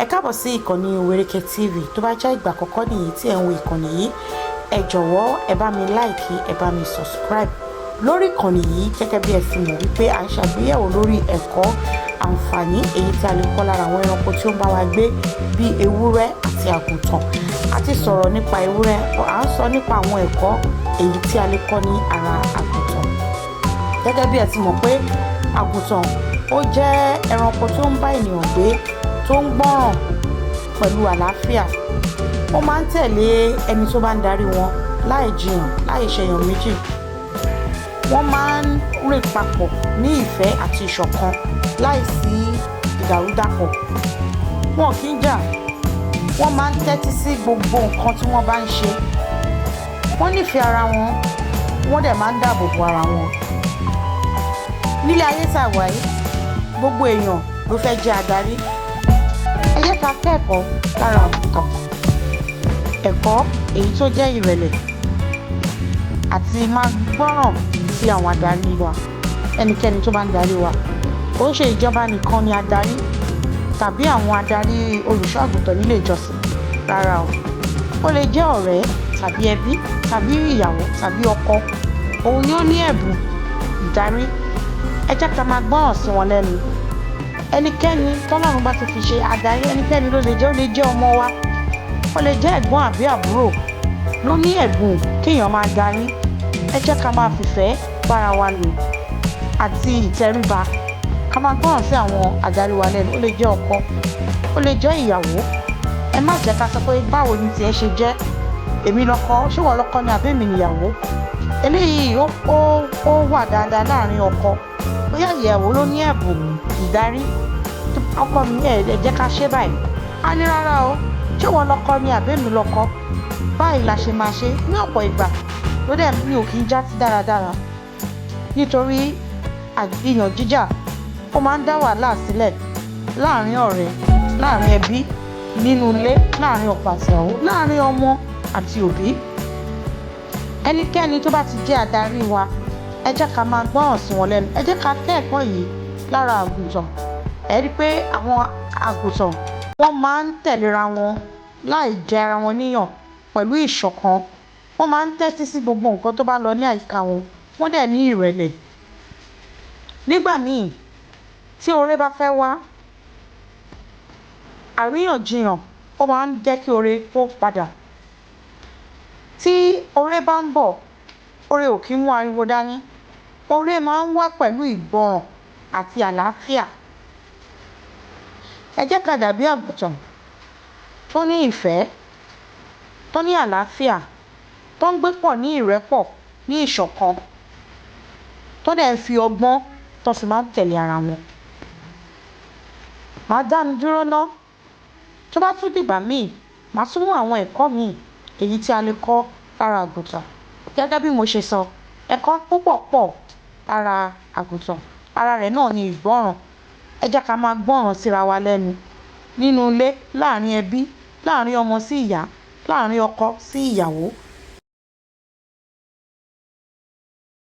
Ẹ káàbọ̀ sí ìkànnì Owereke TV. Tó bá jẹ́ ìgbà àkọ́kọ́ nìyí tí ẹ̀ ń wo ìkànnì yìí, ẹ jọ̀wọ́ ẹ bá mi like, ẹ bá mi subscribe lórí ìkànnì yìí gẹ́gẹ́ bí ẹ sì mọ̀ wípé à ń ṣàgbéyẹ̀wò lórí ẹ̀kọ́ àǹfààní èyí tí a lè kọ́ lára àwọn ẹranko tí ó ń bá wa gbé bí ewúrẹ́ àti àgùntàn. A ti sọ̀rọ̀ nípa ewúrẹ́, à ń sọ nípa àwọn ẹ̀kọ́ èyí tí a lè kọ́ ní ara àgùntàn. Gẹ́gẹ́ bí ẹ ti mọ̀ pé àgùntàn ó jẹ́ ẹranko tó ń bá ènìyàn gbé, tó ń gbọ́ràn pẹ̀lú àlàáfíà. Ó máa ń tẹ̀lé ẹni tó bá ń darí wọn láì jiyàn, láì ṣèyàn méjì. Wọ́n máa ń rìn papọ̀ ní ìfẹ́ àti ìṣọ̀kan láìsí ìdàrúdàpọ̀. Wọn kì í jà, wọ́n máa ń tẹ́tí sí gbogbo nǹkan tí wọ́n bá ń ṣe. Wọ́n nífẹ̀ẹ́ ara wọn, wọ́n dẹ̀ máa ń dáàbò bo ara wọn. Nílé ayé tá a wà yìí, gbogbo èèyàn ló fẹ́ jẹ́ adarí. Ẹ jẹ́ ká kẹ́kọ̀ọ́ lára àgùntàn. Ẹ̀kọ́ èyí tó jẹ́ ìrẹ̀lẹ̀ àti máa gbọ́ràn sí àwọn adarí wa. Ẹnikẹ́ni tó bá ń darí wa, ó ṣe ìjọba nìkan ni adarí tàbí àwọn adarí olùṣọ́ àgùntàn nílé ìjọsìn. Rárá o, ó lè jẹ́ ọ̀rẹ́ tàbí ẹbí tàbí ìyàwó tàbí ọkọ. Òun ni ó ní ẹ̀bùn ìdarí. Ẹ jẹ́ ká máa gbọ́ràn sí wọn lẹ́nu. Ẹnikẹ́ni tọ́lọ́run bá ti fi ṣe adarí, ẹnikẹ́ni ló lè jẹ́, ó lè jẹ́ ọmọ wa, ó lè jẹ́ ẹ̀gbọ́n àbí àbúrò ló ní ẹ̀bùn kéèyàn máa darí. Ẹ jẹ́ ká máa fìfẹ́ bára wa lò àti ìtẹríba. Ká máa gbọ́ràn sí àwọn adarí wa lẹ́nu. Ó lè jẹ́ ọkọ, ó lè jẹ́ ìyàwó. Ẹ má jẹ́ ká sọ pé báwo ni tiẹ̀ ṣe jẹ́, èmi lọ́kọ, ṣé wọ́n lọ́kọ ni àbí èmi nìyàwó. Eléyìí ó wà dáadáa láàrin ọkọ. Bóyá ìyàwó ló ní ẹ̀bùn ìdarí, ọkọ mi ẹ jẹ́ ká ṣe báyìí. A ní rárá o, ṣé wọ́n lọ́kọ ni àbí èmi lọ́kọ. Báyìí la ṣe máa ṣe ní ọ̀pọ̀ ìgbà. Ló dẹ̀ mi ò kì í já sí dáradára. Nítorí ìyàn jíjà ó máa ń dá wàhálà sílẹ̀ láàrin ọ̀rẹ́, láàrin ẹbí, nínú ilé, láàrin ọkọ àti ìyàwó, láàrin ọmọ àti òbí. Ẹnikẹ́ni tó bá ti jẹ́ adarí wa, ẹ jẹ́ ká máa gbọ́ràn sí wọn lẹ́nu. Ẹ jẹ́ ká kẹ́kọ̀ọ́ yìí lára àgùntàn. Ẹ rí i pé àwọn àgùntàn wọ́n máa ń tẹ̀léra wọn láì jẹ ara wọn níyàn pẹ̀lú ìṣọ̀kan. Wọ́n máa ń tẹ́tí sí gbogbo nǹkan tó bá lọ ní àyíká wọn. Wọ́n dẹ̀ ní ìrẹ̀lẹ̀. Nígbà míì tí oore bá fẹ́ wá, àríyànjiyàn ó máa ń jẹ́ kí oore kó padà. Tí oore bá ń bọ̀, oore ò kí ń mú ariwo dání. Oore máa ń wá pẹ̀lú ìgbọràn àti àlàáfíà. Ẹ jẹ́ ká dàbí àgùntàn tó ní ìfẹ́, tó ní àlàáfíà, tó ń gbé pọ̀ ní ìrẹ́pọ̀, ní ìṣọ̀kan, tó dẹ̀ ń fi ọgbọ́n tó fi máa ń tẹ̀lé ara wọn. Màá dánu dúró ná. Tó bá tún dìgbà míì, màá tún mú àwọn ẹ̀kọ́ míì èyí tí a lè kọ́ lára àgùntàn. Gẹ́gẹ́ bí mo ṣe sọ, ẹ̀kọ́ púpọ̀ pọ̀ lára àgùntàn. Ara rẹ̀ náà ni ìgbọ́ràn. Ẹ jẹ́ ká máa gbọ́ràn síra wa lẹ́nu. Nínú ilé, láàrin ẹbí, láàrin ọmọ sí ìyá, láàrin ọkọ sí ìyàwó.